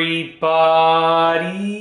everybody!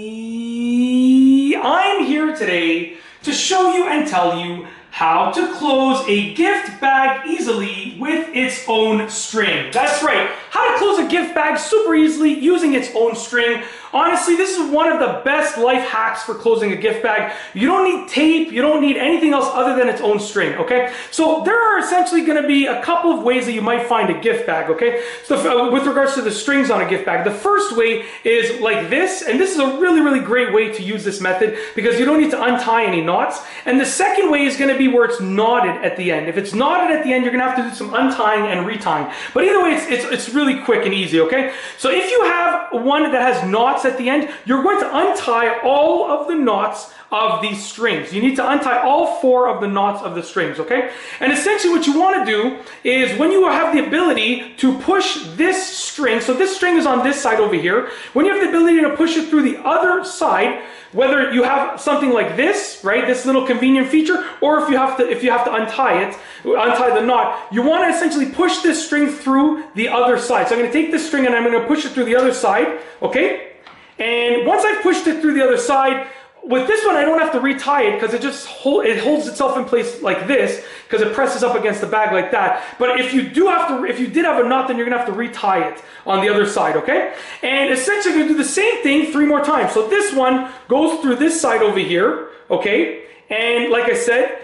I'm here today to show you and tell you how to close a gift bag easily with its own string. That's right, how to close a gift bag super easily using its own string. Honestly, this is one of the best life hacks for closing a gift bag. You don't need tape, you don't need anything else other than its own string, okay? So there are essentially gonna be a couple of ways that you might find a gift bag, okay? So with regards to the strings on a gift bag, the first way is like this, and this is a really, really great way to use this method because you don't need to untie any knots. And the second way is gonna be where it's knotted at the end. If it's knotted at the end, you're gonna have to do some untying and retying. But either way, it's really quick and easy, okay? So if you have one that has knots at the end, you're going to untie all of the knots of these strings. You need to untie all 4 of the knots of the strings, okay? And essentially what you want to do is when you have the ability to push this string, so this string is on this side over here, when you have the ability to push it through the other side, whether you have something like this, right, this little convenient feature, or if you have to untie the knot, you want to essentially push this string through the other side. So I'm going to take this string and I'm going to push it through the other side, okay? And once I've pushed it through the other side, with this one I don't have to retie it because it holds itself in place like this because it presses up against the bag like that. But if you did have a knot, then you're gonna have to retie it on the other side, okay? And essentially you're gonna do the same thing 3 more times. So this one goes through this side over here, okay? And like I said,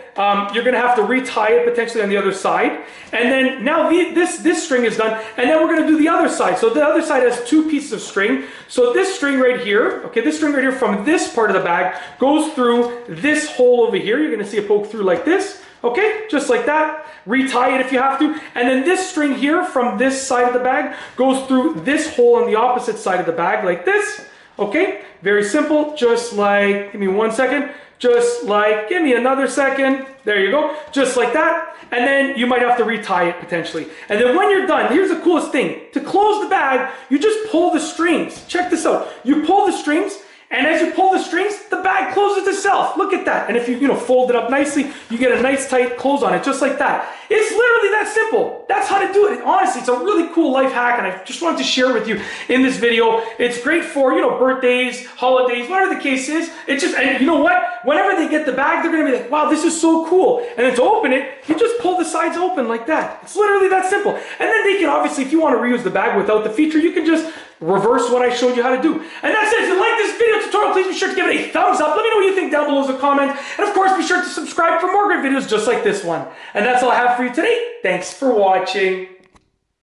you're going to have to retie it potentially on the other side. And then now this string is done. And then we're going to do the other side. So the other side has 2 pieces of string. So this string right here, okay, this string right here from this part of the bag goes through this hole over here. You're going to see it poke through like this. Okay, just like that. Retie it if you have to. And then this string here from this side of the bag goes through this hole on the opposite side of the bag like this. Okay, very simple. Just like, give me 1 second. Just like, give me another second. There you go. Just like that. And then you might have to retie it potentially. And then when you're done, here's the coolest thing. To close the bag, you just pull the strings. Check this out. You pull the strings, and as you pull the strings, the bag closes itself. Look at that. And if you fold it up nicely, you get a nice tight close on it, just like that. It's literally that simple. That's how to do it. Honestly, it's a really cool life hack, and I just wanted to share with you in this video. It's great for, birthdays, holidays, whatever the case is. It's just, and you know what? Whenever they get the bag, they're gonna be like, wow, this is so cool. And then to open it, you just pull the sides open like that. It's literally that simple. And then they can obviously, if you want to reuse the bag without the feature, you can just reverse what I showed you how to do. And that's it. If you like this video tutorial, please be sure to give it a thumbs up. Let me know what you think down below as a comment. And of course, be sure to subscribe for more great videos just like this one. And that's all I have for you today. Thanks for watching.